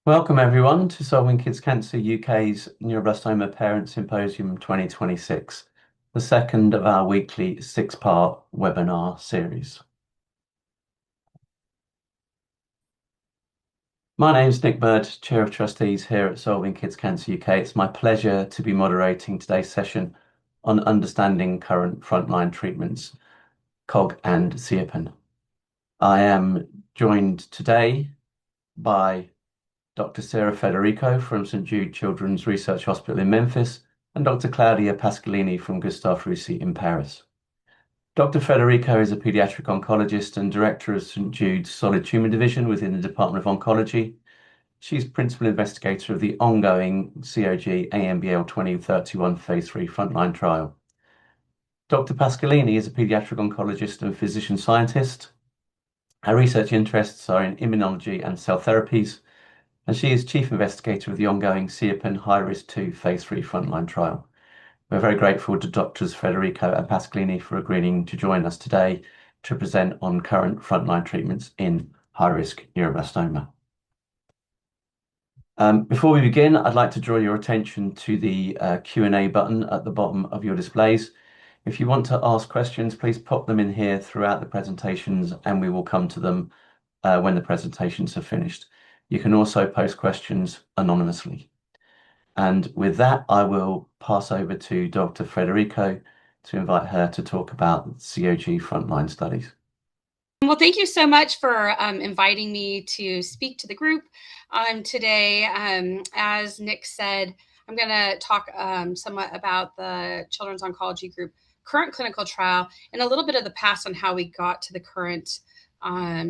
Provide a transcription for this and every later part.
Welcome everyone to Solving Kids Cancer UK's Neuroblastoma Parent Symposium 2026, the second of our weekly six-part webinar series. My name is Nick Bird, Chair of Trustees here at Solving Kids Cancer UK. It's my pleasure to be moderating today's session on understanding current frontline treatments, COG and SIOPEN. I am joined today by Dr. Sarah Federico from St. Jude Children's Research Hospital in Memphis, and Dr. Claudia Pasqualini from Gustave Roussy in Paris. Dr. Federico is a pediatric oncologist and director of St. Jude's Solid Tumor Division within the Department of Oncology. She's principal investigator of the ongoing COG ANBL2131 phase 3 frontline trial. Dr. Pasqualini is a pediatric oncologist and physician scientist. Her research interests are in immunology and cell therapies, and she is chief investigator of the ongoing SIOPEN high-risk 2 phase 3 frontline trial. We're very grateful to Drs. Federico and Pasqualini for agreeing to join us today to present on current frontline treatments in high-risk neuroblastoma. Before we begin, I'd like to draw your attention to the Q&A button at the bottom of your displays. If you want to ask questions, please pop them in here throughout the presentations and we will come to them when the presentations are finished. You can also post questions anonymously. And with that, I will pass over to Dr. Federico to invite her to talk about COG frontline studies. Well, thank you so much for inviting me to speak to the group today. As Nick said, I'm going to talk somewhat about the Children's Oncology Group current clinical trial and a little bit of the past on how we got to the current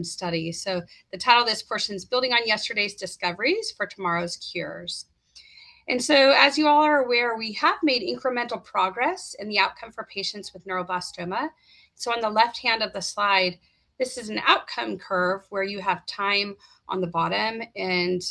study. So the title of this portion is Building on Yesterday's Discoveries for Tomorrow's Cures. And so as you all are aware, we have made incremental progress in the outcome for patients with neuroblastoma. So on the left hand of the slide, this is an outcome curve where you have time on the bottom and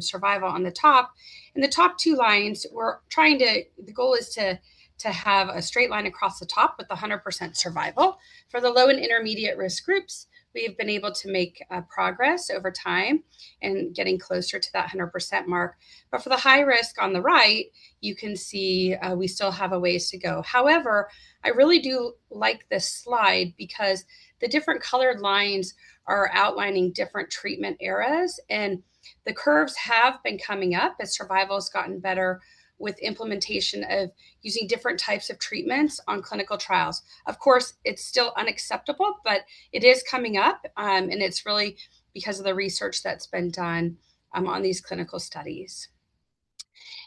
survival on the top. And the top two lines, the goal is to have a straight line across the top with 100% survival. For the low and intermediate risk groups, we have been able to make progress over time and getting closer to that 100% mark. But for the high risk on the right, you can see we still have a ways to go. However, I really do like this slide because the different colored lines are outlining different treatment eras, and the curves have been coming up as survival has gotten better with implementation of using different types of treatments on clinical trials. Of course, it's still unacceptable, but it is coming up, and it's really because of the research that's been done on these clinical studies.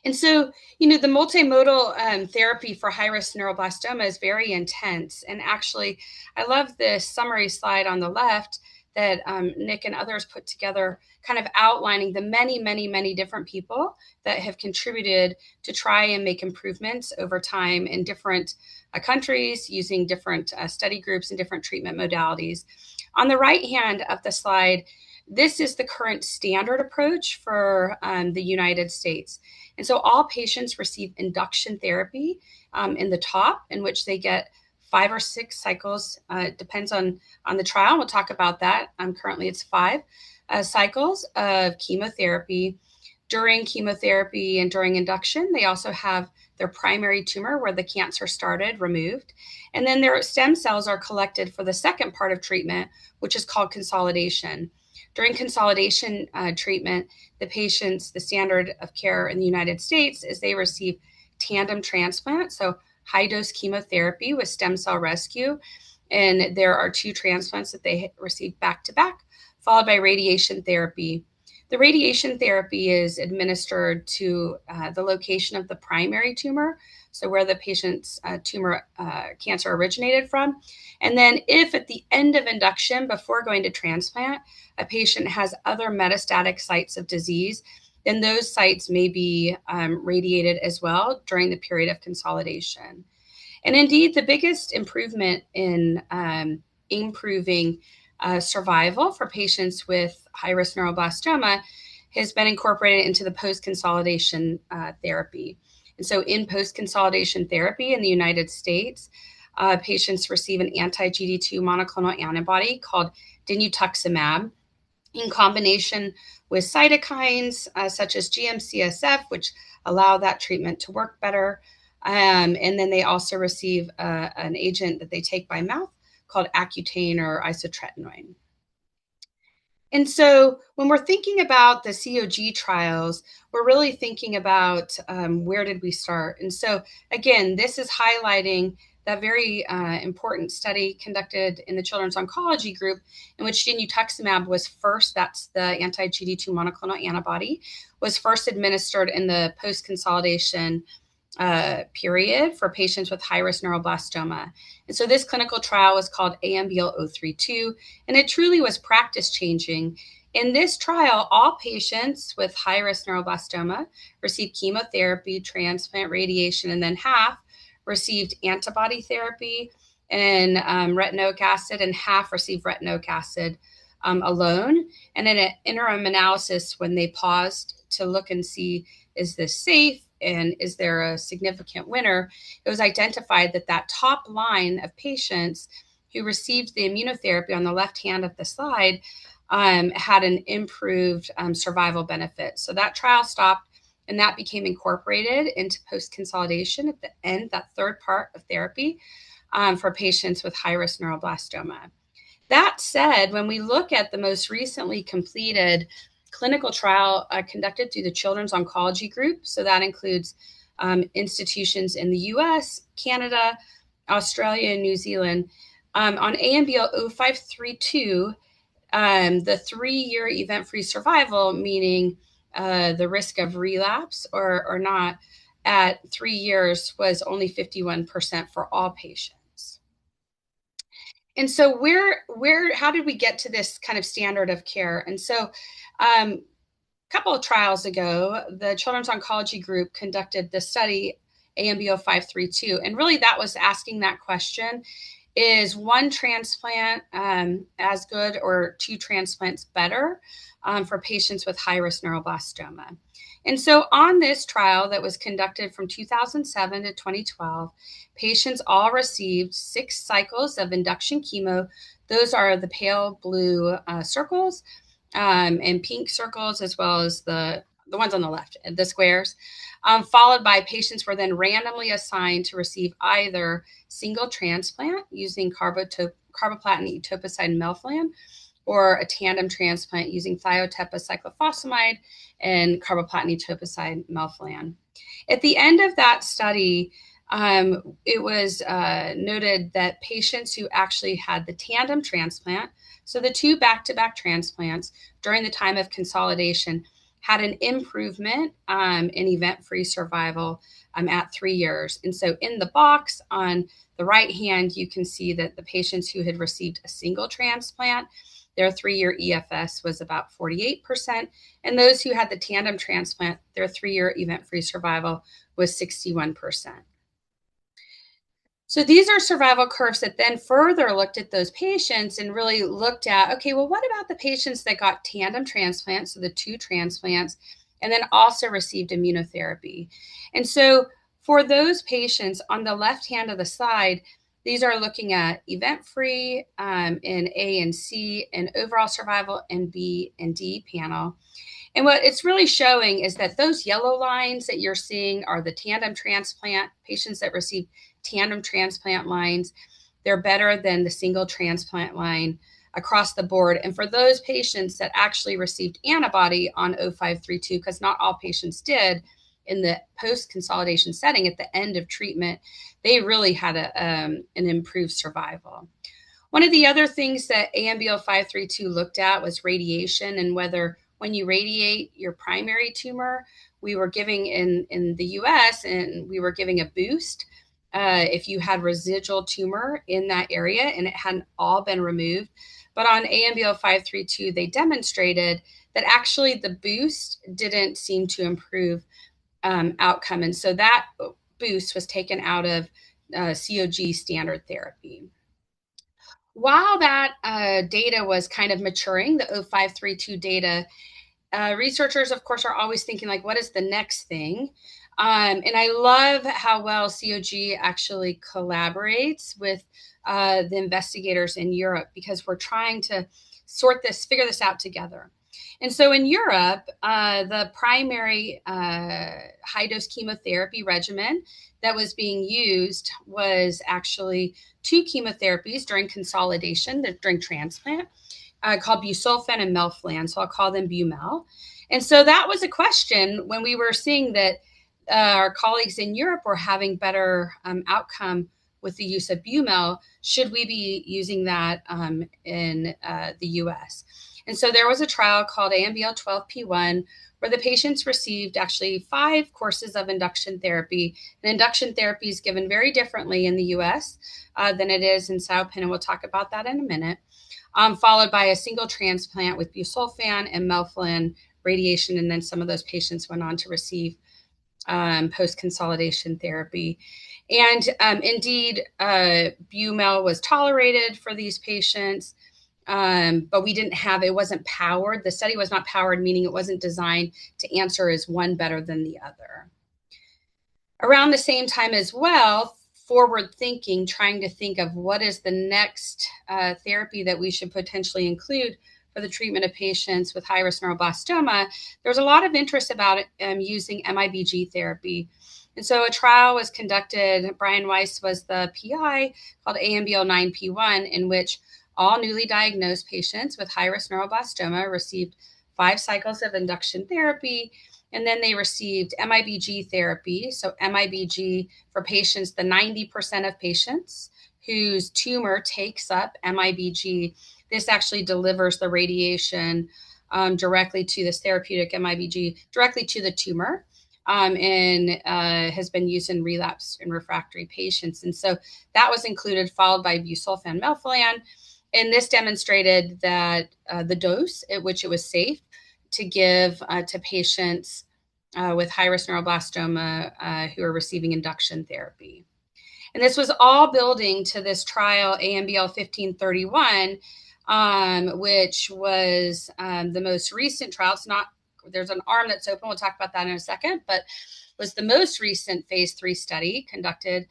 And so, the multimodal therapy for high-risk neuroblastoma is very intense. And actually, I love this summary slide on the left that Nick and others put together, kind of outlining the many, many, many different people that have contributed to try and make improvements over time in different countries using different study groups and different treatment modalities. On the right hand of the slide, this is the current standard approach for the United States. And so all patients receive induction therapy in the top, in which they get 5 or 6 cycles. It depends on the trial. We'll talk about that. Currently, it's 5 cycles of chemotherapy. During chemotherapy and during induction, they also have their primary tumor where the cancer started removed. And then their stem cells are collected for the second part of treatment, which is called consolidation. During consolidation treatment, the standard of care in the United States is they receive tandem transplant, so high-dose chemotherapy with stem cell rescue. And there are 2 transplants that they receive back-to-back, followed by radiation therapy The radiation therapy is administered to the location of the primary tumor, so where the patient's tumor cancer originated from. And then if at the end of induction, before going to transplant, a patient has other metastatic sites of disease, then those sites may be radiated as well during the period of consolidation. And indeed, the biggest improvement in improving survival for patients with high-risk neuroblastoma has been incorporated into the post-consolidation therapy. And so in post-consolidation therapy in the United States, patients receive an anti-GD2 monoclonal antibody called dinutuximab in combination with cytokines such as GM-CSF, which allow that treatment to work better. And then they also receive an agent that they take by mouth called Accutane or isotretinoin. And so when we're thinking about the COG trials, we're really thinking about where did we start? And so again, this is highlighting that very important study conducted in the Children's Oncology Group, in which dinutuximab was first, that's the anti-GD2 monoclonal antibody, was first administered in the post-consolidation period for patients with high-risk neuroblastoma. And so this clinical trial was called ANBL2131, and it truly was practice-changing. In this trial, all patients with high-risk neuroblastoma received chemotherapy, transplant, radiation, and then half received antibody therapy and retinoic acid, and half received retinoic acid alone. And in an interim analysis, when they paused to look and see, is this safe and is there a significant winner, it was identified that that top line of patients who received the immunotherapy on the left hand of the slide had an improved survival benefit. So that trial stopped, and that became incorporated into post-consolidation at the end, that third part of therapy for patients with high-risk neuroblastoma. That said, when we look at the most recently completed clinical trial conducted through the Children's Oncology Group, so that includes institutions in the US, Canada, Australia, and New Zealand, on ANBL0532, the 3-year event-free survival, meaning the risk of relapse or not at 3 years, was only 51% for all patients. And so how did we get to this kind of standard of care? And so a couple of trials ago, the Children's Oncology Group conducted the study ANBL532, and really that was asking that question: is one transplant as good or 2 transplants better for patients with high-risk neuroblastoma? And so on this trial that was conducted from 2007 to 2012, patients all received 6 cycles of induction chemo. Those are the pale blue circles and pink circles, as well as the ones on the left, the squares, followed by patients were then randomly assigned to receive either single transplant using carboplatin etoposide melphalan, or a tandem transplant using thiotepacyclophosphamide and carboplatin etoposide melphalan. At the end of that study, it was noted that patients who actually had the tandem transplant, so the 2 back-to-back transplants during the time of consolidation, had an improvement in event-free survival at 3 years. And so in the box on the right hand, you can see that the patients who had received a single transplant, their 3-year EFS was about 48%, and those who had the tandem transplant, their 3-year event-free survival was 61%. So these are survival curves that then further looked at those patients and really looked at, okay, well, what about the patients that got tandem transplants, so the 2 transplants, and then also received immunotherapy? And so for those patients on the left hand of the slide, these are looking at event-free in A and C, and overall survival in B and D panel. And what it's really showing is that those yellow lines that you're seeing are the tandem transplant patients that received tandem transplant lines. They're better than the single transplant line across the board. And for those patients that actually received antibody on 0532, because not all patients did, in the post-consolidation setting at the end of treatment, they really had an improved survival. One of the other things that ANBL532 looked at was radiation and whether when you radiate your primary tumor, we were giving in the US, and we were giving a boost if you had residual tumor in that area and it hadn't all been removed. But on ANBL532, they demonstrated that actually the boost didn't seem to improve outcome. And so that boost was taken out of COG standard therapy. While that data was kind of maturing, the 0532 data, researchers, of course, are always thinking, like, what is the next thing? And I love how well COG actually collaborates with the investigators in Europe, because we're trying to figure this out together. And so in Europe, the primary high-dose chemotherapy regimen that was being used was actually 2 chemotherapies during consolidation, during transplant, called busulfan and melphalan. So I'll call them BuMel. And so that was a question when we were seeing that our colleagues in Europe were having better outcome with the use of BuMel. Should we be using that in the US? And so there was a trial called ANBL12P1 where the patients received actually 5 courses of induction therapy. And induction therapy is given very differently in the US than it is in SIOPEN, and we'll talk about that in a minute, followed by a single transplant with busulfan and melphalan radiation. And then some of those patients went on to receive post-consolidation therapy. And indeed, BuMel was tolerated for these patients. But it wasn't powered. The study was not powered, meaning it wasn't designed to answer is one better than the other. Around the same time as well, forward thinking, trying to think of what is the next therapy that we should potentially include for the treatment of patients with high-risk neuroblastoma, there's a lot of interest about using MIBG therapy. And so a trial was conducted. Brian Weiss was the PI, called ANBL9P1, in which all newly diagnosed patients with high-risk neuroblastoma received 5 cycles of induction therapy, and then they received MIBG therapy. So MIBG for patients, the 90% of patients whose tumor takes up MIBG, this actually delivers the radiation directly to this therapeutic MIBG, directly to the tumor, and has been used in relapse and refractory patients. And so that was included, followed by busulfan melphalan. And this demonstrated that the dose at which it was safe to give to patients with high-risk neuroblastoma who are receiving induction therapy. And this was all building to this trial, ANBL 1531, which was the most recent trial. There's an arm that's open. We'll talk about that in a second, but was the most recent phase 3 study conducted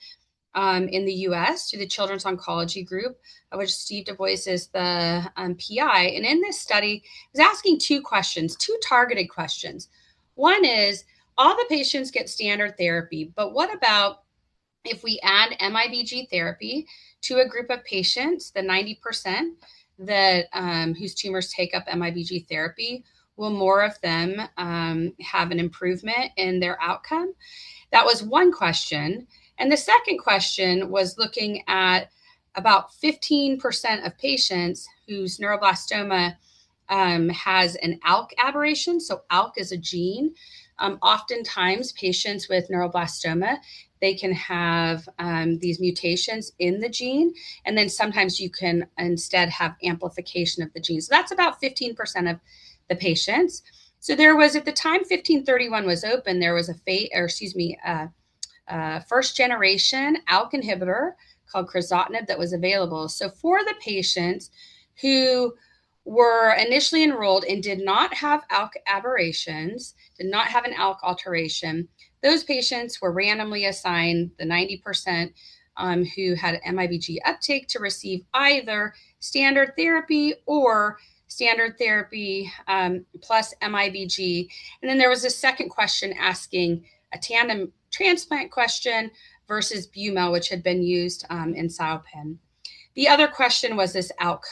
in the US through the Children's Oncology Group, of which Steve Du Bois is the PI. And in this study, it was asking 2 questions, 2 targeted questions. One is, all the patients get standard therapy, but what about if we add MIBG therapy to a group of patients, the 90% that whose tumors take up MIBG therapy, will more of them have an improvement in their outcome? That was one question. And the second question was looking at about 15% of patients whose neuroblastoma has an ALK aberration. So ALK is a gene. Oftentimes, patients with neuroblastoma, they can have these mutations in the gene, and then sometimes you can instead have amplification of the gene. So that's about 15% of the patients. So there was, at the time 1531 was open, there was first generation ALK inhibitor called crizotinib that was available. So for the patients who were initially enrolled and did not have ALK aberrations, did not have an ALK alteration, those patients were randomly assigned, the 90% who had MIBG uptake, to receive either standard therapy or standard therapy plus MIBG. And then there was a second question asking a tandem transplant question versus BuMel, which had been used in SIOPEN. The other question was this ALK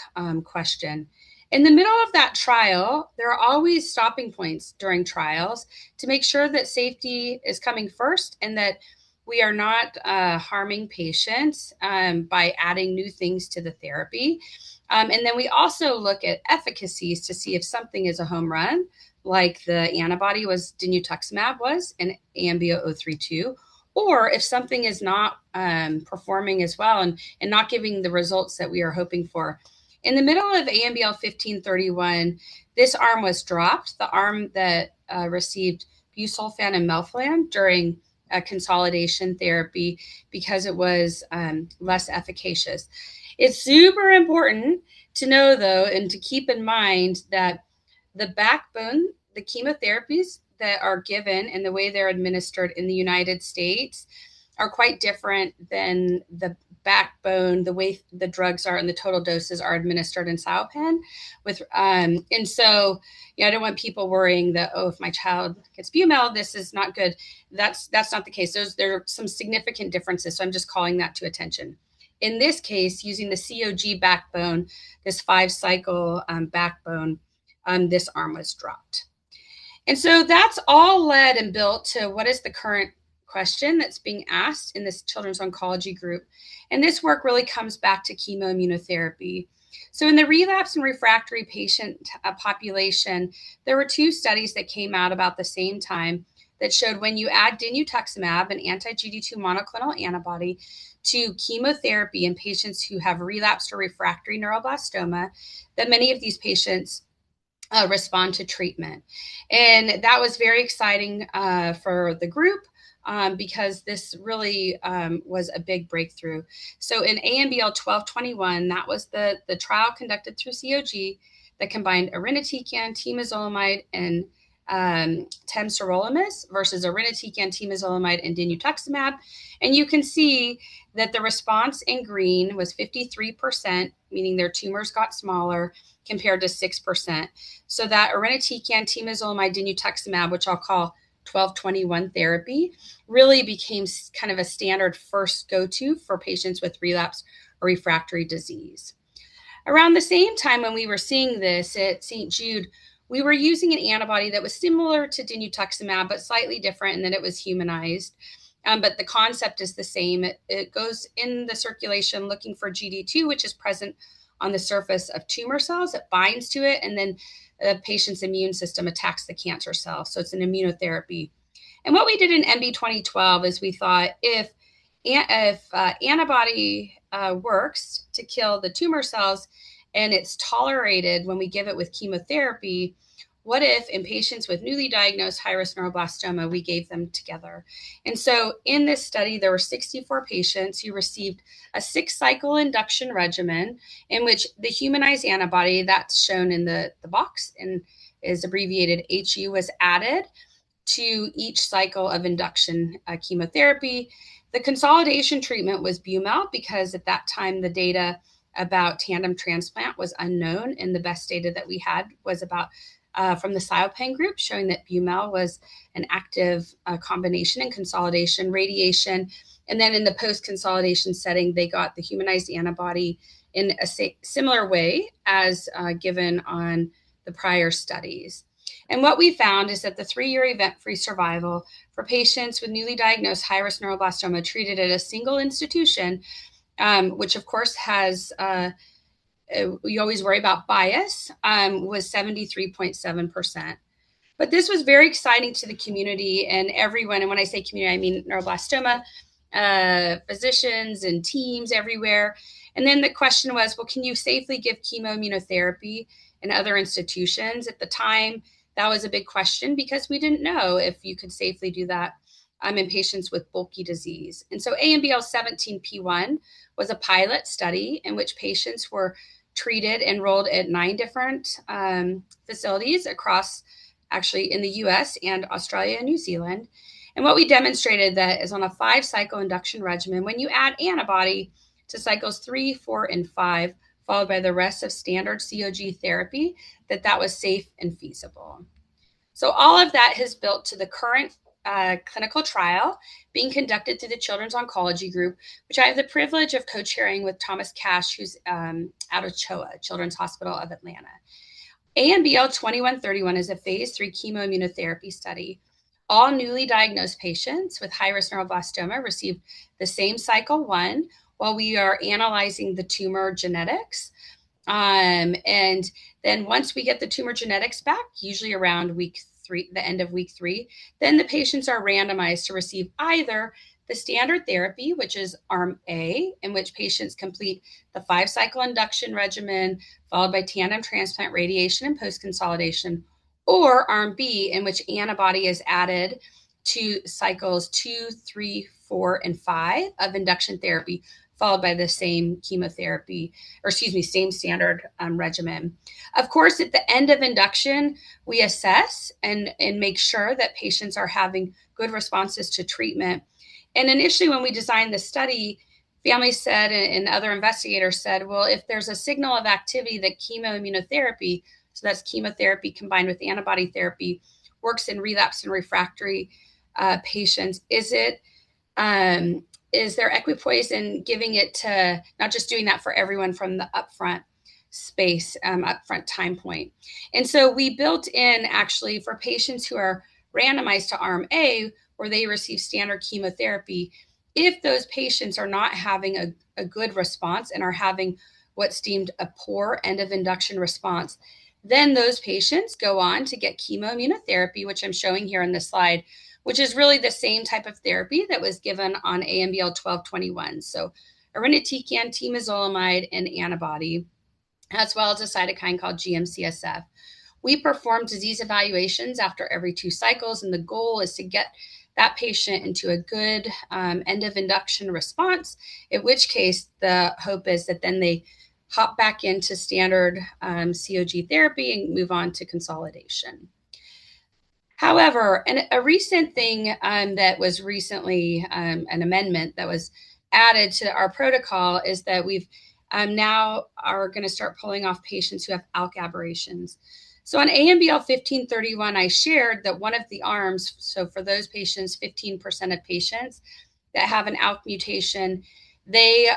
question. In the middle of that trial, there are always stopping points during trials to make sure that safety is coming first and that we are not harming patients by adding new things to the therapy. And then we also look at efficacies to see if something is a home run, like the antibody was dinutuximab was in ANBL2131, or if something is not performing as well and not giving the results that we are hoping for. In the middle of ANBL1531, this arm was dropped, the arm that received busulfan and melphalan during consolidation therapy, because it was less efficacious. It's super important to know, though, and to keep in mind that the backbone, the chemotherapies that are given and the way they're administered in the United States are quite different than the backbone, the way the drugs are and the total doses are administered in SIOPEN. And so, I don't want people worrying that, if my child gets Bumel, this is not good. That's not the case. There are some significant differences. So I'm just calling that to attention. In this case, using the COG backbone, this 5-cycle backbone, this arm was dropped. And so that's all led and built to what is the current question that's being asked in this children's oncology group. And this work really comes back to chemoimmunotherapy. So in the relapse and refractory patient population, there were 2 studies that came out about the same time that showed when you add dinutuximab, an anti-GD2 monoclonal antibody, to chemotherapy in patients who have relapsed or refractory neuroblastoma, that many of these patients respond to treatment. And that was very exciting for the group because this really was a big breakthrough. So in ANBL1221, that was the trial conducted through COG that combined irinotecan, temozolomide, and temsirolimus versus irinotecan, temozolomide, and dinutuximab. And you can see that the response in green was 53%, meaning their tumors got smaller, compared to 6%. So that irinotecan, temozolomide, dinutuximab, which I'll call 1221 therapy, really became kind of a standard first go-to for patients with relapse or refractory disease. Around the same time when we were seeing this at St. Jude, we were using an antibody that was similar to dinutuximab, but slightly different in that it was humanized. But the concept is the same. It goes in the circulation looking for GD2, which is present on the surface of tumor cells. It binds to it, and then the patient's immune system attacks the cancer cell. So it's an immunotherapy. And what we did in MB 2012 is we thought if antibody works to kill the tumor cells and it's tolerated when we give it with chemotherapy, what if in patients with newly diagnosed high-risk neuroblastoma, we gave them together? And so in this study, there were 64 patients who received a 6-cycle induction regimen in which the humanized antibody that's shown in the box and is abbreviated HU was added to each cycle of induction chemotherapy. The consolidation treatment was Bumel because at that time the data about tandem transplant was unknown, and the best data that we had was about from the SIOPEN group showing that Bumel was an active combination in consolidation, radiation, and then in the post-consolidation setting, they got the humanized antibody in a similar way as given on the prior studies. And what we found is that the 3-year event-free survival for patients with newly diagnosed high-risk neuroblastoma treated at a single institution, which of course has we always worry about bias, was 73.7%. But this was very exciting to the community and everyone. And when I say community, I mean neuroblastoma physicians and teams everywhere. And then the question was, well, can you safely give chemoimmunotherapy in other institutions? At the time, that was a big question because we didn't know if you could safely do that in patients with bulky disease. And so ANBL17P1 was a pilot study in which patients were treated, enrolled at 9 different facilities across, actually in the US and Australia and New Zealand. And what we demonstrated that is on a 5-cycle induction regimen, when you add antibody to cycles 3, 4, and 5, followed by the rest of standard COG therapy, that was safe and feasible. So all of that has built to the current clinical trial being conducted through the Children's Oncology Group, which I have the privilege of co-chairing with Thomas Cash, who's out of CHOA, Children's Hospital of Atlanta. ANBL2131 is a phase 3 chemoimmunotherapy study. All newly diagnosed patients with high-risk neuroblastoma received the same cycle 1 while we are analyzing the tumor genetics. And then once we get the tumor genetics back, usually around week 3, the end of week 3, then the patients are randomized to receive either the standard therapy, which is arm A, in which patients complete the 5-cycle induction regimen, followed by tandem transplant radiation and post-consolidation, or arm B, in which antibody is added to cycles 2, 3, 4, and 5 of induction therapy, followed by the same chemotherapy, or excuse me, same standard regimen. Of course, at the end of induction, we assess and make sure that patients are having good responses to treatment. And initially, when we designed the study, families said, and other investigators said, well, if there's a signal of activity that chemoimmunotherapy, so that's chemotherapy combined with antibody therapy, works in relapse and refractory patients, is there equipoise in giving it to not just doing that for everyone from the upfront space, upfront time point? And so we built in, actually, for patients who are randomized to arm A, where they receive standard chemotherapy, if those patients are not having a good response and are having what's deemed a poor end of induction response, then those patients go on to get chemoimmunotherapy, which I'm showing here on this slide, which is really the same type of therapy that was given on ANBL2121. So irinotecan, temozolomide, and antibody, as well as a cytokine called GM-CSF. We perform disease evaluations after every 2 cycles, and the goal is to get that patient into a good end of induction response, in which case the hope is that then they hop back into standard COG therapy and move on to consolidation. However, a recent thing that was recently an amendment that was added to our protocol is that we've now are going to start pulling off patients who have ALK aberrations. So on ANBL 1531, I shared that one of the arms, so for those patients, 15% of patients that have an ALK mutation, they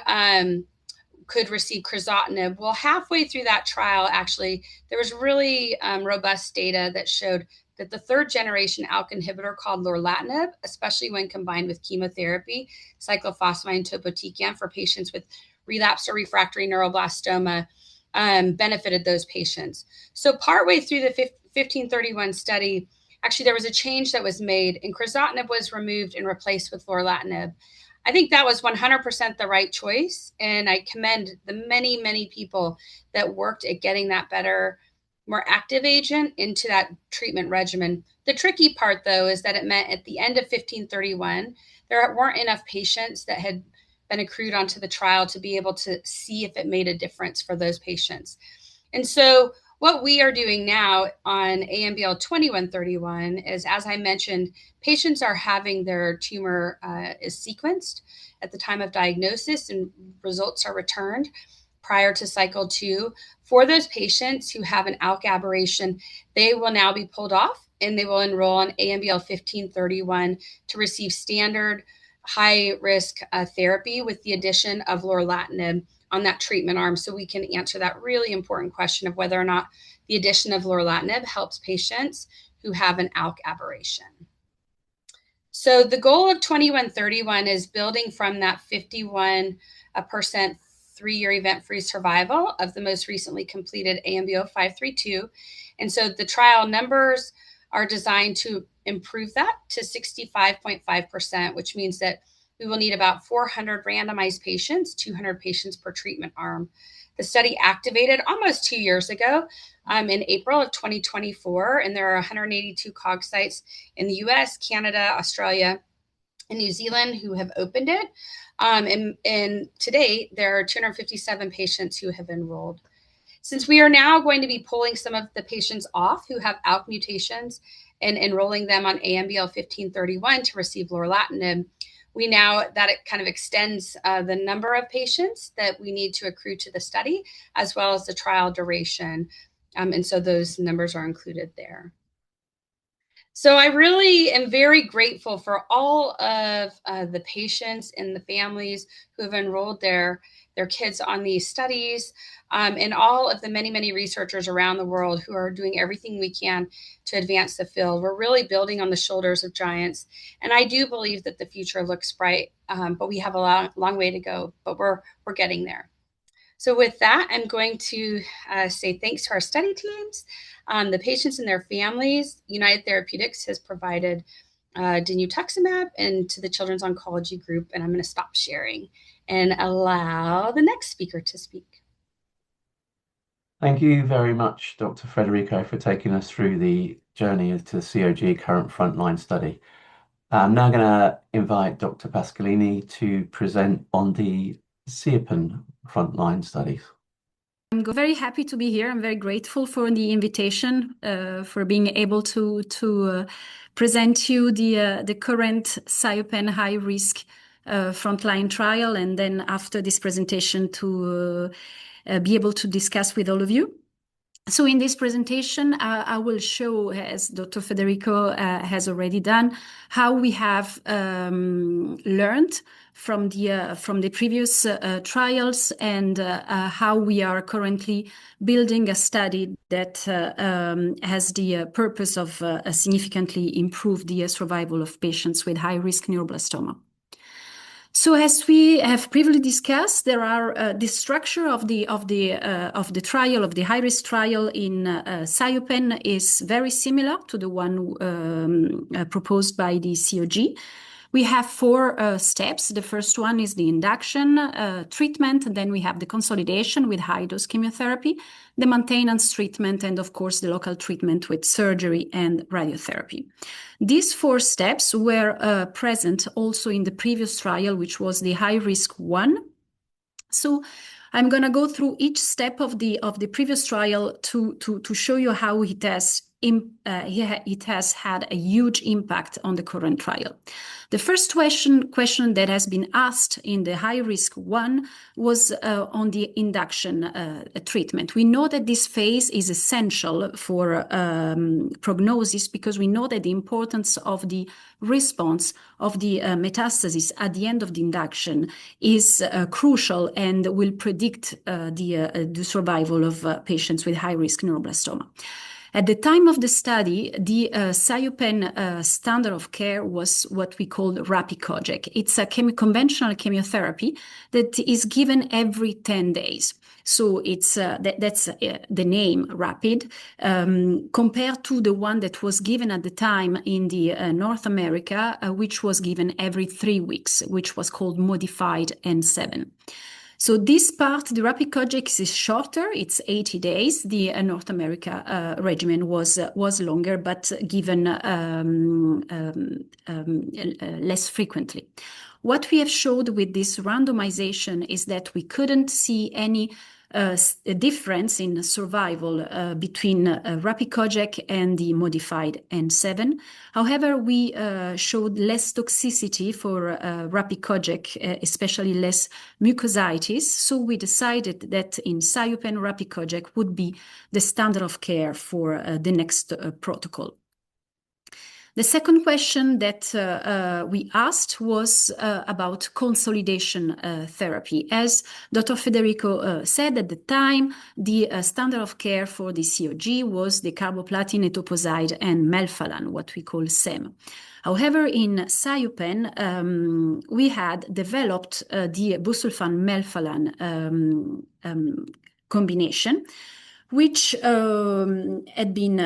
could receive crizotinib. Well, halfway through that trial, actually, there was really robust data that showed that the 3rd-generation ALK inhibitor called lorlatinib, especially when combined with chemotherapy, cyclophosphamide and topotecan for patients with relapsed or refractory neuroblastoma, benefited those patients. So partway through the 1531 study, actually there was a change that was made, and crizotinib was removed and replaced with lorlatinib. I think that was 100% the right choice, and I commend the many, many people that worked at getting that better, more active agent into that treatment regimen. The tricky part, though, is that it meant at the end of 1531, there weren't enough patients that had been accrued onto the trial to be able to see if it made a difference for those patients. And so what we are doing now on ANBL 2131 is, as I mentioned, patients are having their tumor is sequenced at the time of diagnosis, and results are returned prior to cycle 2. For those patients who have an ALK aberration, they will now be pulled off and they will enroll on ANBL 1531 to receive standard high-risk therapy with the addition of lorlatinib on that treatment arm, so we can answer that really important question of whether or not the addition of lorlatinib helps patients who have an ALK aberration. So the goal of 2131 is building from that 51% 3-year event-free survival of the most recently completed ANBL 532. And so the trial numbers are designed to improve that to 65.5%, which means that we will need about 400 randomized patients, 200 patients per treatment arm. The study activated almost 2 years ago in April of 2024, and there are 182 COG sites in the US, Canada, Australia, and New Zealand who have opened it. And today, there are 257 patients who have enrolled. Since we are now going to be pulling some of the patients off who have ALK mutations and enrolling them on ANBL 1531 to receive lorlatinib, we now, that it kind of extends the number of patients that we need to accrue to the study, as well as the trial duration. And so those numbers are included there. So I really am very grateful for all of the patients and the families who have enrolled their kids on these studies, and all of the many, many researchers around the world who are doing everything we can to advance the field. We're really building on the shoulders of giants, and I do believe that the future looks bright, but we have a long way to go, but we're getting there. So with that, I'm going to say thanks to our study teams, the patients and their families. United Therapeutics has provided dinutuximab and to the Children's Oncology Group, and I'm going to stop sharing and allow the next speaker to speak. Thank you very much, Dr. Federico, for taking us through the journey to the COG current frontline study. I'm now going to invite Dr. Pascalini to present on the SIOPEN frontline studies. I'm very happy to be here. I'm very grateful for the invitation, for being able to present you the current SIOPEN high-risk frontline trial, and then after this presentation to be able to discuss with all of you. So in this presentation, I will show, as Dr. Federico has already done, how we have learned from the previous trials, and how we are currently building a study that has the purpose of significantly improve the survival of patients with high-risk neuroblastoma. So, as we have previously discussed, there are the structure of the trial, of the high-risk trial in SIOPEN is very similar to the one proposed by the COG. We have 4 steps. The first one is the induction treatment, and then we have the consolidation with high-dose chemotherapy, the maintenance treatment, and of course the local treatment with surgery and radiotherapy. These 4 steps were present also in the previous trial, which was the high-risk one. So I'm going to go through each step of the previous trial to show you how it has had a huge impact on the current trial. The first question that has been asked in the high-risk one was on the induction treatment. We know that this phase is essential for prognosis, because we know that the importance of the response of the metastasis at the end of the induction is crucial and will predict the survival of patients with high-risk neuroblastoma. At the time of the study, the SIOPEN standard of care was what we call rapid COG. It's a conventional chemotherapy that is given every 10 days. So it's that's the name rapid, compared to the one that was given at the time in the North America, which was given every 3 weeks, which was called modified N7. So this part, the rapid COG, is shorter. It's 80 days. The North America regimen was longer, but given less frequently. What we have showed with this randomization is that we couldn't see any difference in survival between rapid COG and the modified N7. However, we showed less toxicity for rapid COG, especially less mucositis. So we decided that in SIOPEN, rapid COG would be the standard of care for the next protocol. The second question that we asked was about consolidation therapy. As Dr. Federico said at the time, the standard of care for the COG was the carboplatin, etoposide, and melphalan, what we call SEM. However, in SIOPEN, we had developed the busulfan melphalan combination, which had been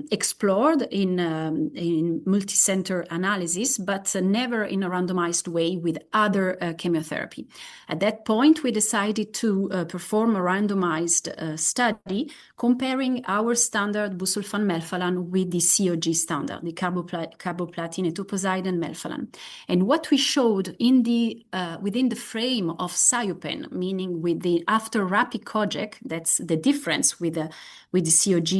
explored in multi-center analysis, but never in a randomized way with other chemotherapy. At that point, we decided to perform a randomized study comparing our standard busulfan melphalan with the COG standard, the carboplatin, etoposide, and melphalan. And what we showed in the within the frame of SIOPEN, meaning with the after rapid COG, that's the difference with the COG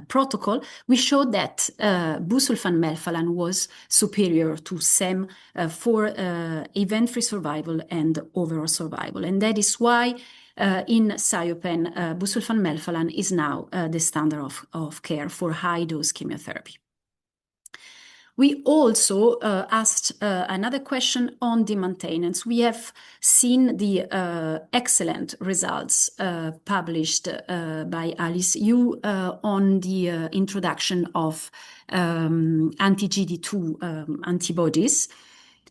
protocol, we showed that busulfan melphalan was superior to SEM for event-free survival and overall survival. And that is why in SIOPEN, busulfan melphalan is now the standard of care for high-dose chemotherapy. We also asked another question on the maintenance. We have seen the excellent results published by Alice Yu on the introduction of anti-GD2 antibodies.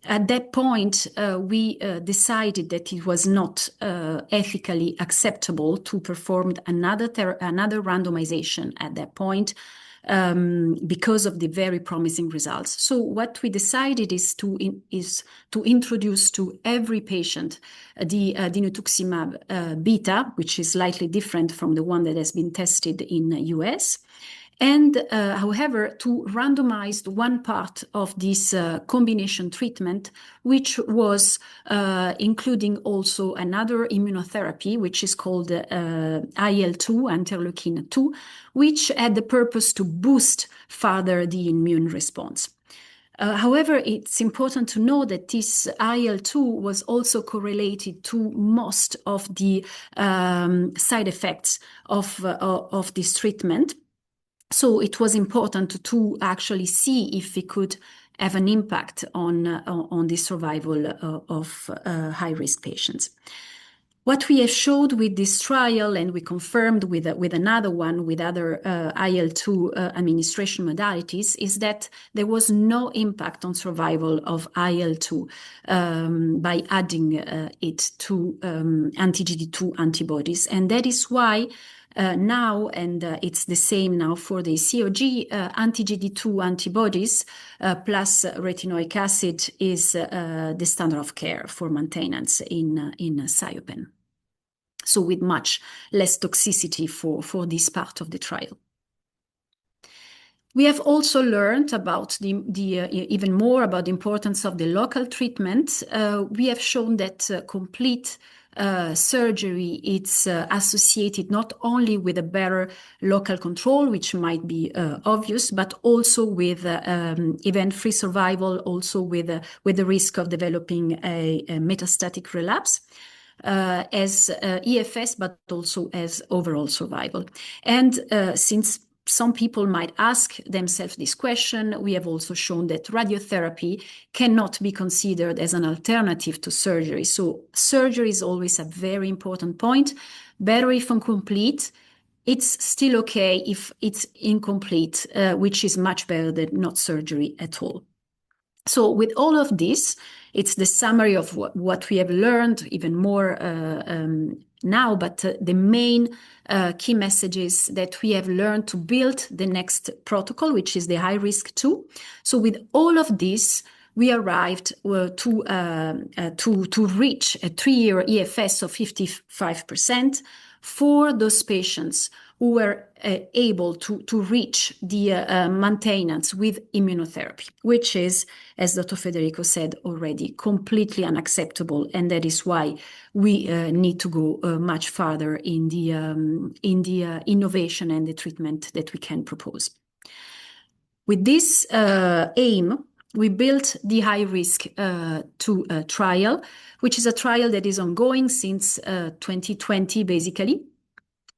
At that point, we decided that it was not ethically acceptable to perform another randomization at that point, because of the very promising results. So what we decided is to introduce to every patient the dinutuximab beta, which is slightly different from the one that has been tested in the US. And however, to randomize one part of this combination treatment, which was including also another immunotherapy, which is called IL-2, interleukin-2, which had the purpose to boost further the immune response. However, it's important to know that this IL-2 was also correlated to most of the side effects of this treatment. So it was important to actually see if we could have an impact on the survival of high-risk patients. What we have showed with this trial, and we confirmed with another one with other IL-2 administration modalities, is that there was no impact on survival of IL-2 by adding it to anti-GD2 antibodies. And that is why now, and it's the same now for the COG, anti-GD2 antibodies plus retinoic acid is the standard of care for maintenance in SIOPEN. So with much less toxicity for this part of the trial. We have also learned about even more about the importance of the local treatment. We have shown that complete surgery, it's associated not only with a better local control, which might be obvious, but also with event-free survival, also with the risk of developing a metastatic relapse. As EFS, but also as overall survival. And since some people might ask themselves this question, we have also shown that radiotherapy cannot be considered as an alternative to surgery. So surgery is always a very important point. Better if incomplete. It's still okay if it's incomplete, which is much better than not surgery at all. So with all of this, it's the summary of what we have learned, even more now, but the main key messages that we have learned to build the next protocol, which is the high risk 2. So with all of this, we arrived to reach a 3-year EFS of 55% for those patients who were able to reach the maintenance with immunotherapy, which is, as Dr. Federico said already, completely unacceptable. And that is why we need to go much farther in the innovation and the treatment that we can propose. With this aim, we built the high-risk 2 trial, which is a trial that is ongoing since 2020, basically.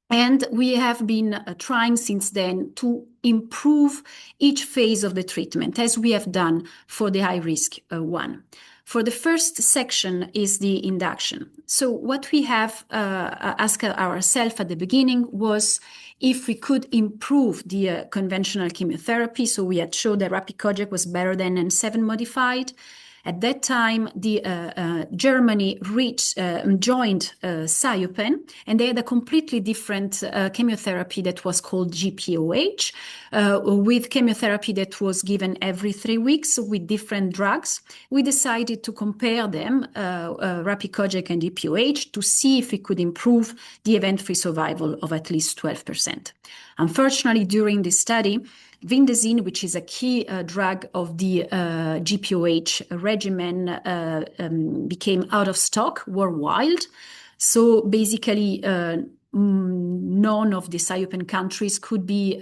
And we have been trying since then to improve each phase of the treatment, as we have done for the high-risk 1. For the first section is the induction. So what we have asked ourselves at the beginning was if we could improve the conventional chemotherapy. So we had showed that Rapid was better than N7 modified. At that time, Germany joined SIOPEN, and they had a completely different chemotherapy that was called GPOH, with chemotherapy that was given every 3 weeks with different drugs. We decided to compare them, Rapid and GPOH, to see if we could improve the event-free survival of at least 12%. Unfortunately, during this study, Vindazine, which is a key drug of the GPOH regimen, became out of stock worldwide. So basically, none of the SIOPEN countries could be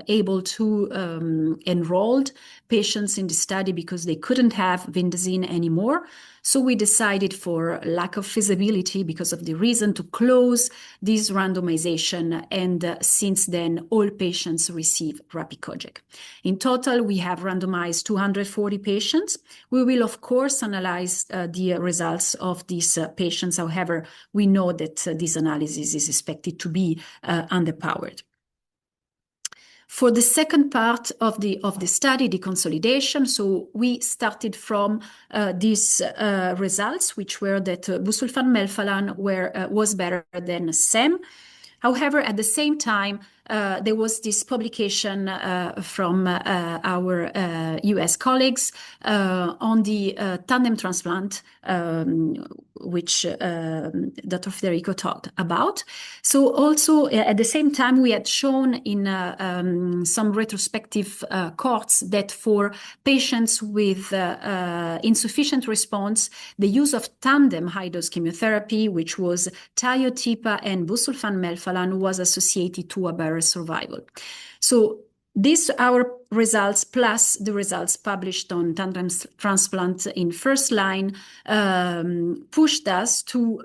able to enroll patients in the study because they couldn't have Vindazine anymore. So we decided, for lack of feasibility, because of the reason, to close this randomization. And since then, all patients receive Rapid. In total, we have randomized 240 patients. We will, of course, analyze the results of these patients. However, we know that this analysis is expected to be underpowered. For the second part of the study, the consolidation, so we started from these results, which were that busulfan melphalan was better than SEM. However, at the same time, there was this publication from our US colleagues on the tandem transplant, which Dr. Federico talked about. So also at the same time, we had shown in some retrospective cohorts that for patients with insufficient response, the use of tandem high-dose chemotherapy, which was tiotepa and busulfan melphalan, was associated to a better survival. So these our results plus the results published on tandem transplant in first line pushed us to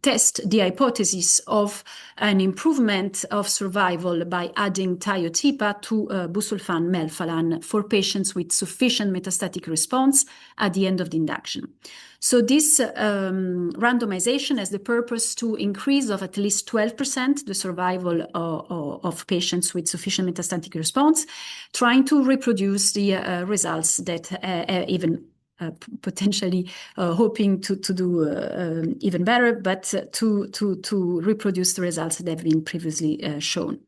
test the hypothesis of an improvement of survival by adding tiotepa to busulfan melphalan for patients with sufficient metastatic response at the end of the induction. So this randomization has the purpose to increase of at least 12% the survival of patients with sufficient metastatic response, trying to reproduce the results that even potentially hoping to do even better, but to reproduce the results that have been previously shown.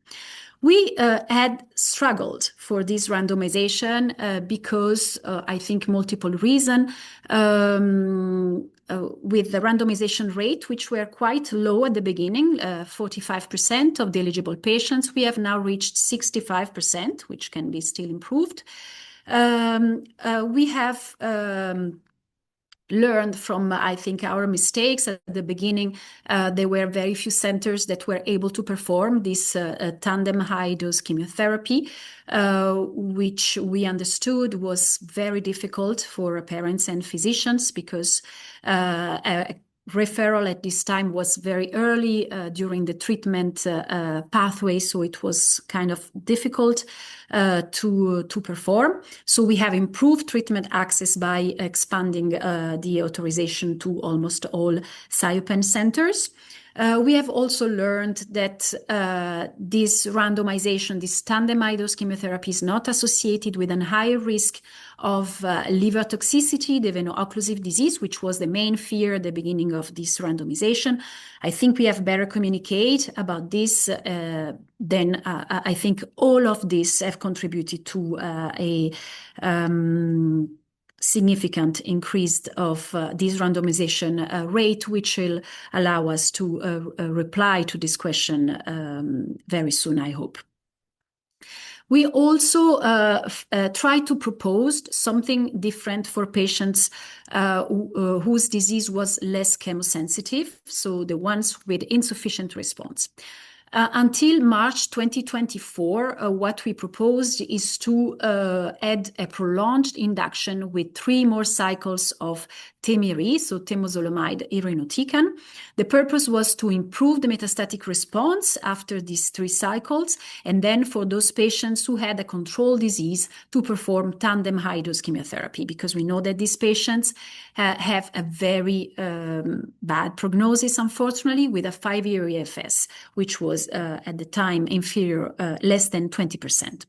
We had struggled for this randomization because I think multiple reasons. With the randomization rate, which were quite low at the beginning, 45% of the eligible patients, we have now reached 65%, which can be still improved. We have learned from, I think, our mistakes at the beginning. There were very few centers that were able to perform this tandem high-dose chemotherapy, which we understood was very difficult for parents and physicians because referral at this time was very early during the treatment pathway, so it was kind of difficult to perform. So we have improved treatment access by expanding the authorization to almost all SIOPEN centers. We have also learned that this randomization, this tandem high-dose chemotherapy, is not associated with a higher risk of liver toxicity, the veno-occlusive disease, which was the main fear at the beginning of this randomization. I think we have better communicate about this. Then I think all of this have contributed to a significant increase of this randomization rate, which will allow us to reply to this question very soon, I hope. We also try to propose something different for patients whose disease was less chemosensitive, so the ones with insufficient response. Until March 2024, what we proposed is to add a prolonged induction with 3 more cycles of TEMIRI, so temozolomide irinotecan. The purpose was to improve the metastatic response after these 3 cycles, and then for those patients who had a controlled disease to perform tandem high-dose chemotherapy, because we know that these patients have a very bad prognosis, unfortunately, with a 5-year EFS, which was at the time inferior, less than 20%.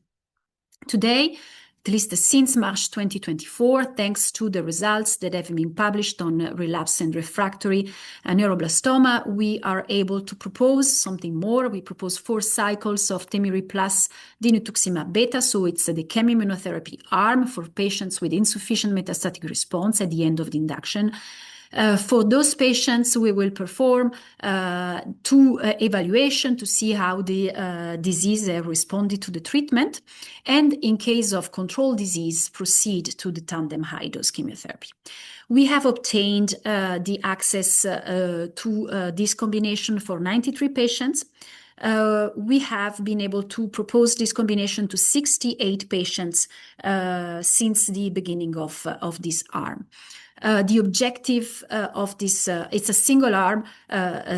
Today, at least since March 2024, thanks to the results that have been published on relapse and refractory neuroblastoma, we are able to propose something more. We propose 4 cycles of TEMIRI plus dinutuximab beta, so it's the chemoimmunotherapy arm for patients with insufficient metastatic response at the end of the induction. For those patients, we will perform 2 evaluations to see how the disease responded to the treatment, and in case of control disease, proceed to the tandem high-dose chemotherapy. We have obtained the access to this combination for 93 patients. We have been able to propose this combination to 68 patients since the beginning of this arm. The objective of this, it's a single arm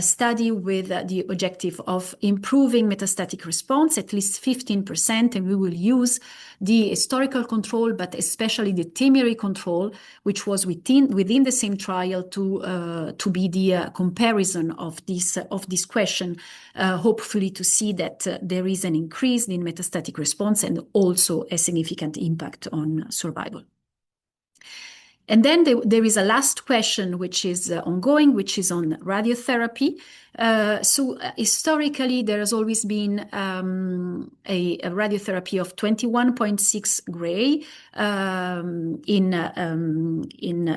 study with the objective of improving metastatic response, at least 15%, and we will use the historical control, but especially the TEMIRI control, which was within the same trial to be the comparison of this question, hopefully to see that there is an increase in metastatic response and also a significant impact on survival. And then there is a last question which is ongoing, which is on radiotherapy. So historically, there has always been a radiotherapy of 21.6 gray in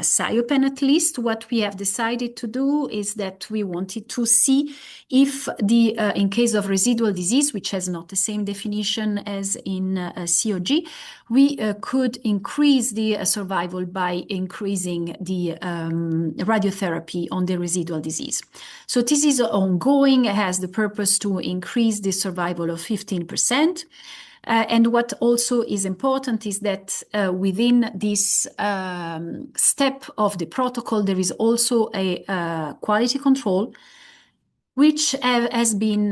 SIOPEN at least. What we have decided to do is that we wanted to see if in case of residual disease, which has not the same definition as in COG, we could increase the survival by increasing the radiotherapy on the residual disease. So this is ongoing, has the purpose to increase the survival of 15%. And what also is important is that within this step of the protocol, there is also a quality control, which has been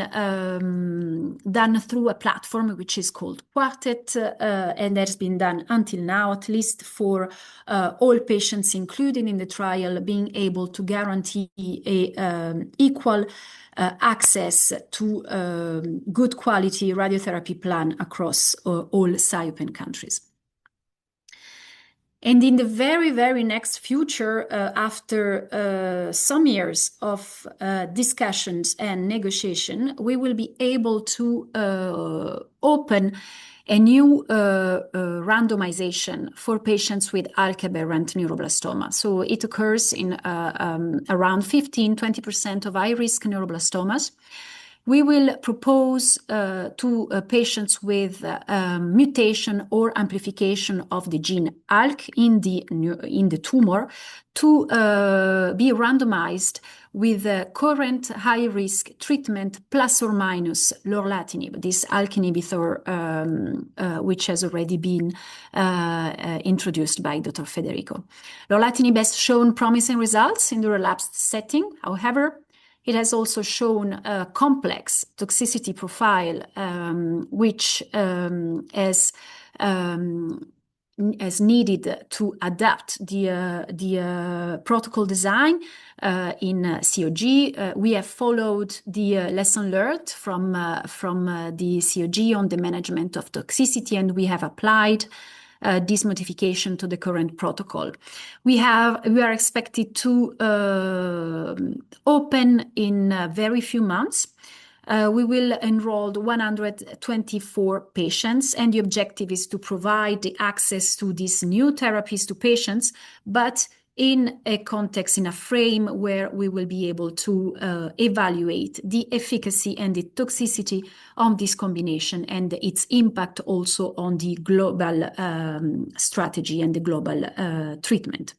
done through a platform which is called Quartet, and has been done until now, at least for all patients included in the trial, being able to guarantee equal access to good quality radiotherapy plan across all SIOPEN countries. And in the very, very next future, after some years of discussions and negotiation, we will be able to open a new randomization for patients with ALK aberrant neuroblastoma. So it occurs in around 15-20% of high-risk neuroblastomas. We will propose to patients with mutation or amplification of the gene ALK in the tumor to be randomized with current high-risk treatment plus or minus lorlatinib, this ALK inhibitor which has already been introduced by Dr. Federico. Lorlatinib has shown promising results in the relapsed setting. However, it has also shown a complex toxicity profile, which has needed to adapt the protocol design in COG. We have followed the lesson learned from the COG on the management of toxicity, and we have applied this modification to the current protocol. We are expected to open in very few months. We will enroll 124 patients, and the objective is to provide the access to these new therapies to patients, but in a context, in a frame where we will be able to evaluate the efficacy and the toxicity of this combination and its impact also on the global strategy and the global treatment.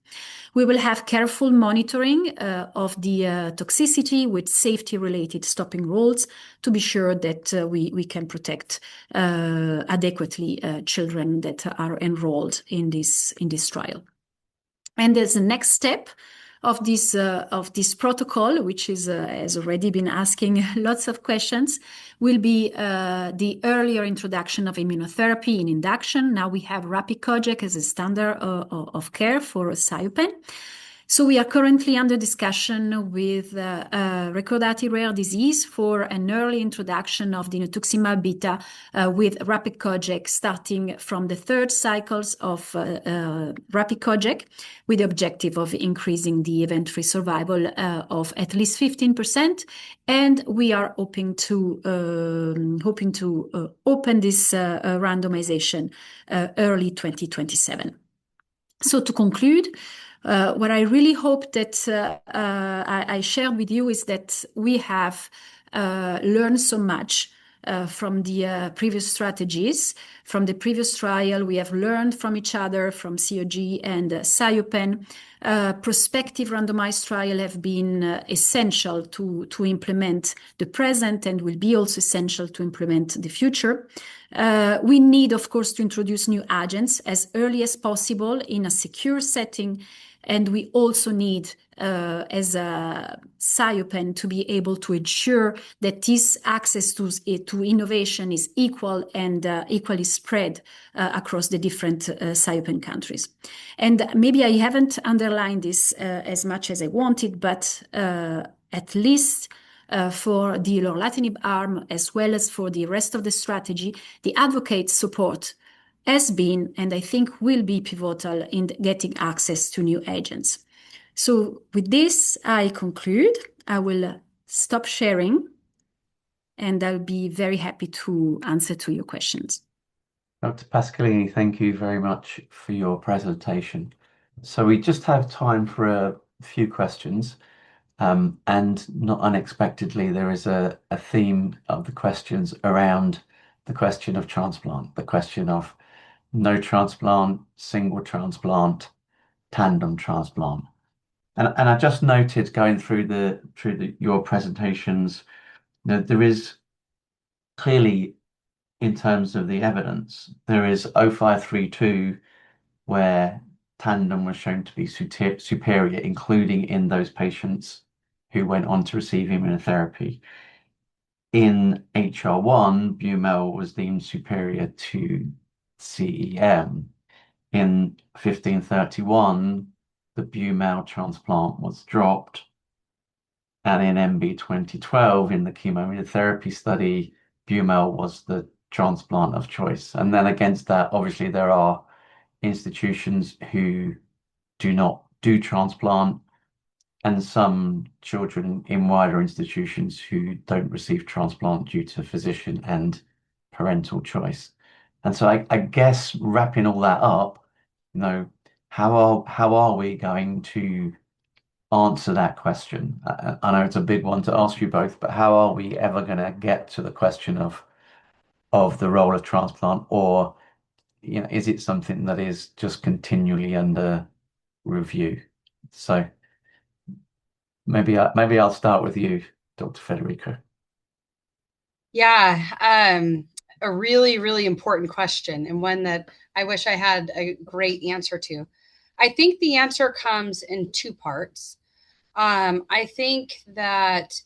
We will have careful monitoring of the toxicity with safety-related stopping rules to be sure that we can protect adequately children that are enrolled in this trial. And as the next step of this protocol, which has already been asking lots of questions, will be the earlier introduction of immunotherapy in induction. Now we have rapid COG as a standard of care for SIOPEN. So we are currently under discussion with Recordati Rare Disease for an early introduction of the dinutuximab beta with rapid COG starting from the 3rd cycles of rapid COG, with the objective of increasing the event-free survival of at least 15%. And we are hoping to open this randomization early 2027. So to conclude, what I really hope that I shared with you is that we have learned so much from the previous strategies. From the previous trial, we have learned from each other, from COG and SIOPEN. Prospective randomized trial have been essential to implement the present and will be also essential to implement the future. We need, of course, to introduce new agents as early as possible in a secure setting And we also need, as a SIOPEN, to be able to ensure that this access to innovation is equal and equally spread across the different SIOPEN countries. And maybe I haven't underlined this as much as I wanted, but at least for the lorlatinib arm, as well as for the rest of the strategy, the advocate support has been, and I think will be, pivotal in getting access to new agents. So with this, I conclude. I will stop sharing, and I'll be very happy to answer to your questions. Dr. Pascalini, thank you very much for your presentation. So we just have time for a few questions. And not unexpectedly, there is a theme of the questions around the question of transplant, the question of no transplant, single transplant, tandem transplant. And I just noted going through your presentations, there is clearly, in terms of the evidence, there is 0532 where tandem was shown to be superior, including in those patients who went on to receive immunotherapy. In HR1, Bumel was deemed superior to CEM. In 1531, the Bumel transplant was dropped. And in MB 2012, in the chemoimmunotherapy study, Bumel was the transplant of choice. And then against that, obviously, there are institutions who do not do transplant, and some children in wider institutions who don't receive transplant due to physician and parental choice. And so I guess wrapping all that up, how are we going to answer that question? I know it's a big one to ask you both, but how are we ever going to get to the question of the role of transplant, or is it something that is just continually under review? So maybe I'll start with you, Dr. Federico. Yeah, a really, really important question, and one that I wish I had a great answer to. I think the answer comes in two parts. I think that,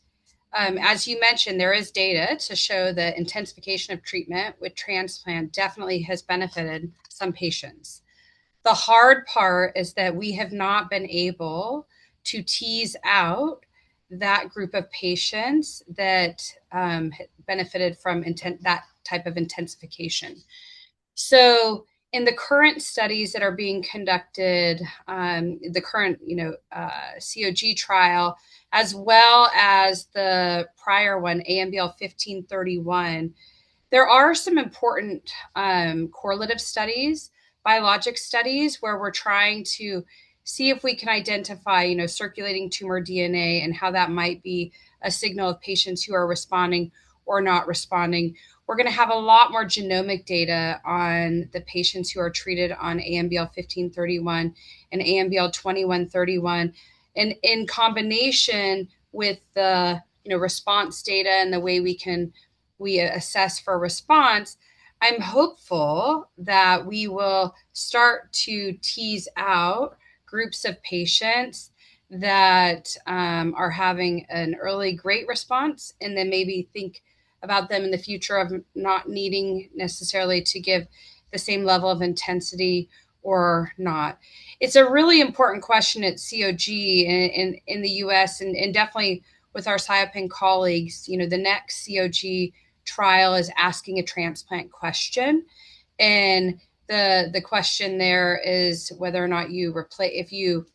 as you mentioned, there is data to show that intensification of treatment with transplant definitely has benefited some patients. The hard part is that we have not been able to tease out that group of patients that benefited from that type of intensification. So in the current studies that are being conducted, the current COG trial, as well as the prior one, ANBL1531, there are some important correlative studies, biologic studies, where we're trying to see if we can identify, circulating tumor DNA and how that might be a signal of patients who are responding or not responding. We're going to have a lot more genomic data on the patients who are treated on ANBL1531 and ANBL2131, and in combination with the response data and the way we assess for response, I'm hopeful that we will start to tease out groups of patients that are having an early great response, and then maybe think about them in the future of not needing necessarily to give the same level of intensity or not. It's a really important question at COG in the US, and definitely with our SIOPEN colleagues. The next COG trial is asking a transplant question, and the question there is whether or not if you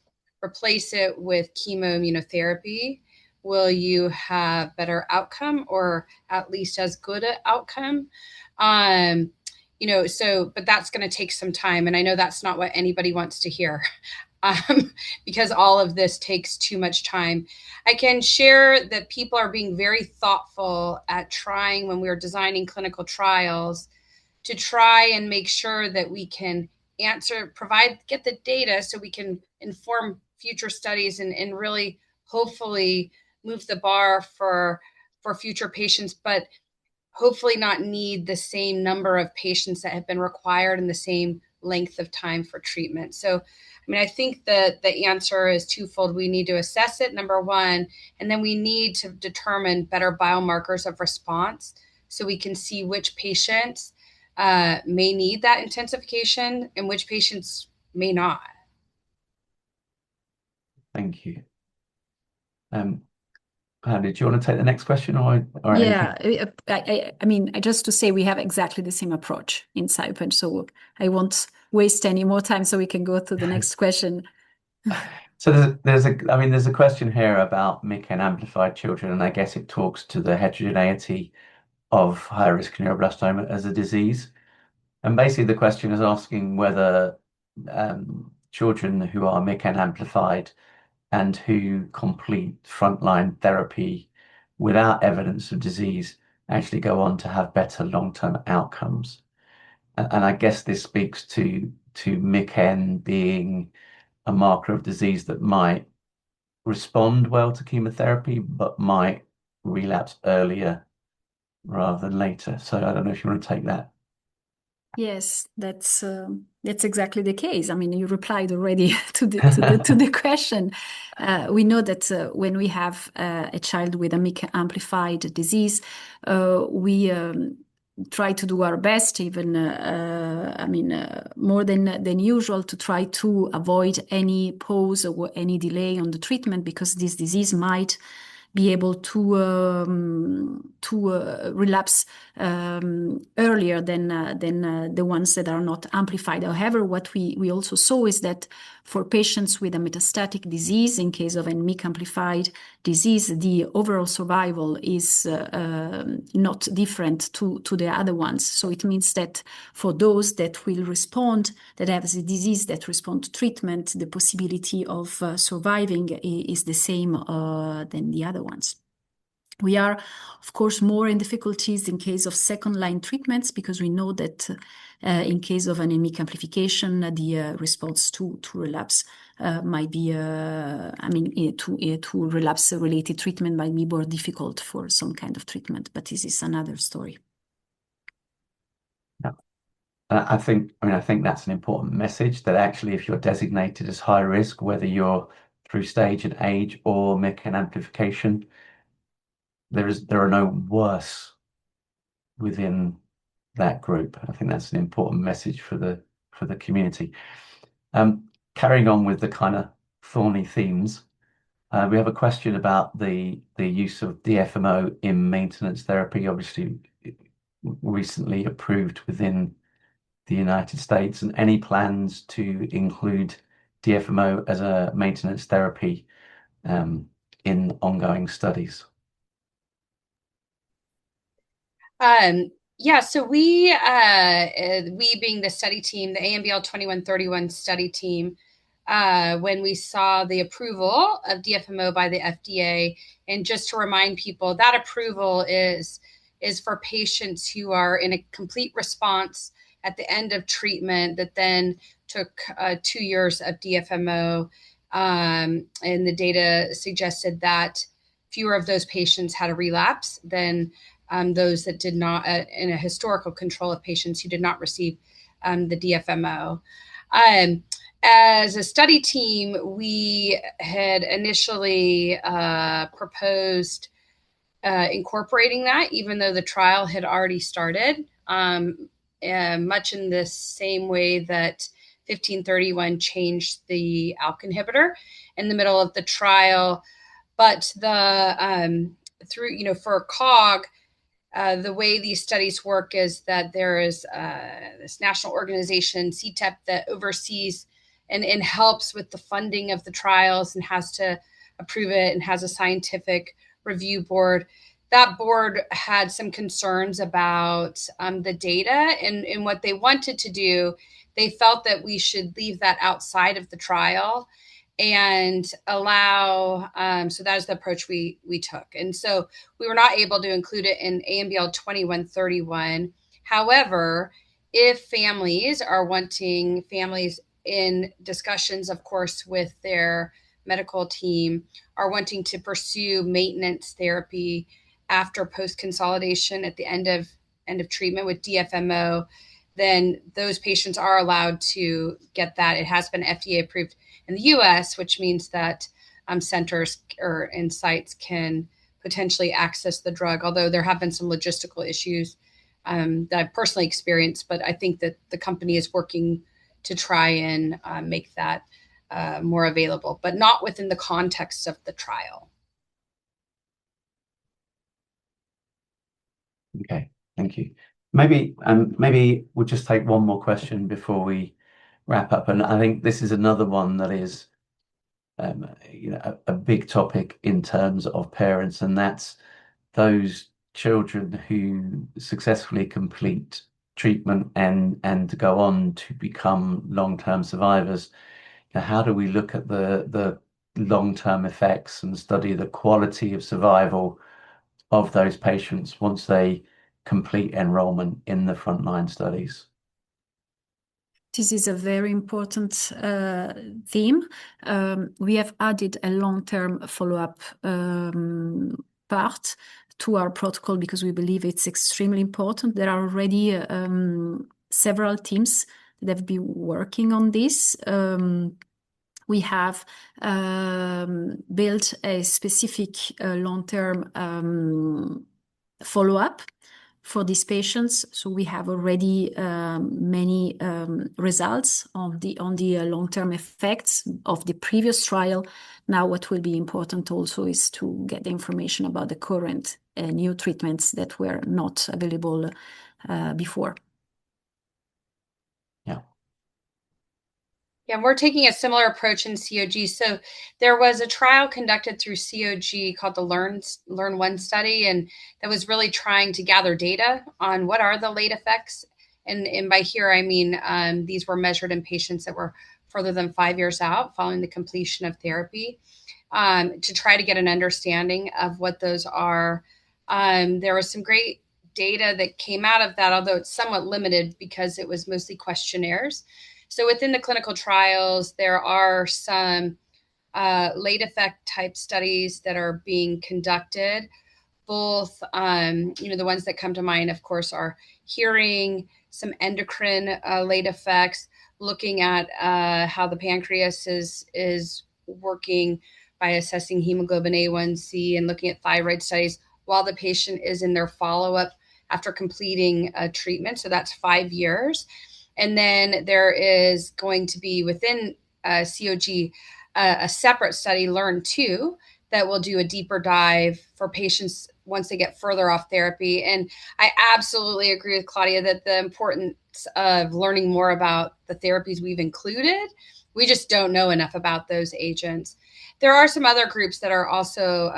replace it with chemoimmunotherapy, will you have better outcome, or at least as good an outcome? But that's going to take some time, and I know that's not what anybody wants to hear. Because all of this takes too much time. I can share that people are being very thoughtful at trying, when we're designing clinical trials, to try and make sure that we can get the data so we can inform future studies and really hopefully move the bar for future patients, but hopefully not need the same number of patients that have been required and the same length of time for treatment. So, I mean, I think that the answer is twofold. We need to assess it, number one, and then we need to determine better biomarkers of response so we can see which patients may need that intensification and which patients may not. Thank you. Paola, do you want to take the next question or Yeah, anything? I mean, just to say we have exactly the same approach in SIOPEN, so I won't waste any more time so we can go to the next question. So there's a question here about MICN amplified children, and I guess it talks to the heterogeneity of high-risk neuroblastoma as a disease. And basically the question is asking whether children who are MICN amplified and who complete frontline therapy without evidence of disease actually go on to have better long-term outcomes. And I guess this speaks to MICN being a marker of disease that might respond well to chemotherapy, but might relapse earlier rather than later. So I don't know if you want to take that. Yes, that's exactly the case. I mean, you replied already to the question. We know that when we have a child with a MYC amplified disease, we try to do our best, even more than usual, to try to avoid any pause or any delay on the treatment, because this disease might be able to relapse earlier than the ones that are not amplified. However, what we also saw is that for patients with a metastatic disease, in case of a MYC amplified disease, the overall survival is not different to the other ones. So it means that for those that will respond, that have the disease that respond to treatment, the possibility of surviving is the same than the other ones. We are, of course, more in difficulties in case of second-line treatments, because we know that in case of an MYC amplification, the response to relapse might be, to relapse-related treatment might be more difficult for some kind of treatment, but this is another story. Yeah. I think that's an important message, that actually if you're designated as high risk, whether you're through stage and age or MYC amplification, there are no worse within that group. I think that's an important message for the community. Carrying on with the kind of thorny themes, we have a question about the use of DFMO in maintenance therapy, obviously recently approved within the United States, and any plans to include DFMO as a maintenance therapy in ongoing studies. Yeah, so we being the study team, the ANBL2131 study team, when we saw the approval of DFMO by the FDA, and just to remind people, that approval is for patients who are in a complete response at the end of treatment that then took 2 years of DFMO, and the data suggested that fewer of those patients had a relapse than those that did not, in a historical control of patients who did not receive the DFMO. As a study team, we had initially proposed incorporating that, even though the trial had already started, much in the same way that 1531 changed the ALK inhibitor in the middle of the trial. But for COG, the way these studies work is that there is this national organization, CTEP, that oversees and helps with the funding of the trials and has to approve it and has a scientific review board. That board had some concerns about the data and what they wanted to do. They felt that we should leave that outside of the trial and allow, so that is the approach we took. And so we were not able to include it in ANBL 2131. However, if families in discussions, of course, with their medical team, are wanting to pursue maintenance therapy after post-consolidation at the end of treatment with DFMO, then those patients are allowed to get that. It has been FDA approved in the US, which means that centers and sites can potentially access the drug, although there have been some logistical issues that I've personally experienced. But I think that the company is working to try and make that more available, but not within the context of the trial. Okay, thank you. Maybe we'll just take one more question before we wrap up. And I think this is another one that is a big topic in terms of parents, and that's those children who successfully complete treatment and go on to become long-term survivors. How do we look at the long-term effects and study the quality of survival of those patients once they complete enrollment in the frontline studies? This is a very important theme. We have added a long-term follow-up part to our protocol because we believe it's extremely important. There are already several teams that have been working on this. We have built a specific long-term follow-up for these patients. So we have already many results on the long-term effects of the previous trial. Now, what will be important also is to get the information about the current new treatments that were not available before. Yeah, we're taking a similar approach in COG. So there was a trial conducted through COG called the Learn1 study, and that was really trying to gather data on what are the late effects. And by here, I mean, these were measured in patients that were further than 5 years out following the completion of therapy, to try to get an understanding of what those are. There was some great data that came out of that, although it's somewhat limited because it was mostly questionnaires. So within the clinical trials, there are some late effect type studies that are being conducted. Both, the ones that come to mind, of course, are hearing, some endocrine late effects, looking at how the pancreas is working by assessing hemoglobin A1C and looking at thyroid studies while the patient is in their follow-up after completing a treatment. So that's 5 years. And then there is going to be within COG a separate study, Learn2, that will do a deeper dive for patients once they get further off therapy. And I absolutely agree with Claudia that the importance of learning more about the therapies we've included. We just don't know enough about those agents. There are some other groups that are also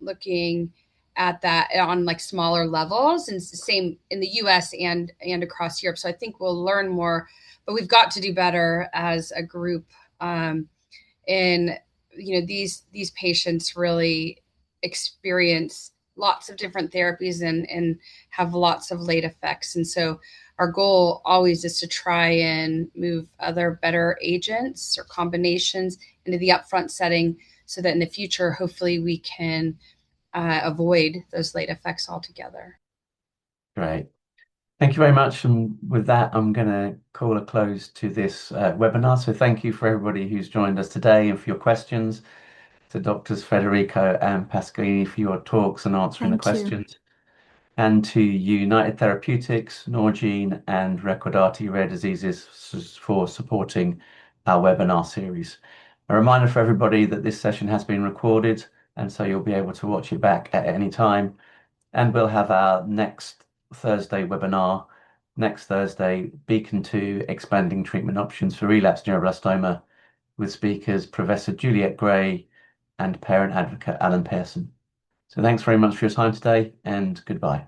looking at that on like smaller levels, and it's the same in the US and across Europe. So I think we'll learn more, but we've got to do better as a group. And these patients really experience lots of different therapies and have lots of late effects. And so our goal always is to try and move other better agents or combinations into the upfront setting so that in the future, hopefully we can avoid those late effects altogether. Great. Thank you very much. And with that, I'm going to call a close to this webinar. So thank you for everybody who's joined us today and for your questions, to Doctors Federico and Pasqualini for your talks and answering the questions, and to United Therapeutics, Norgine, and Recordati Rare Diseases for supporting our webinar series. A reminder for everybody that this session has been recorded, and so you'll be able to watch it back at any time. And we'll have our next Thursday webinar next Thursday, Beacon 2, Expanding Treatment Options for Relapsed Neuroblastoma, with speakers Professor Juliet Gray and parent advocate Alan Pearson. So thanks very much for your time today, and goodbye.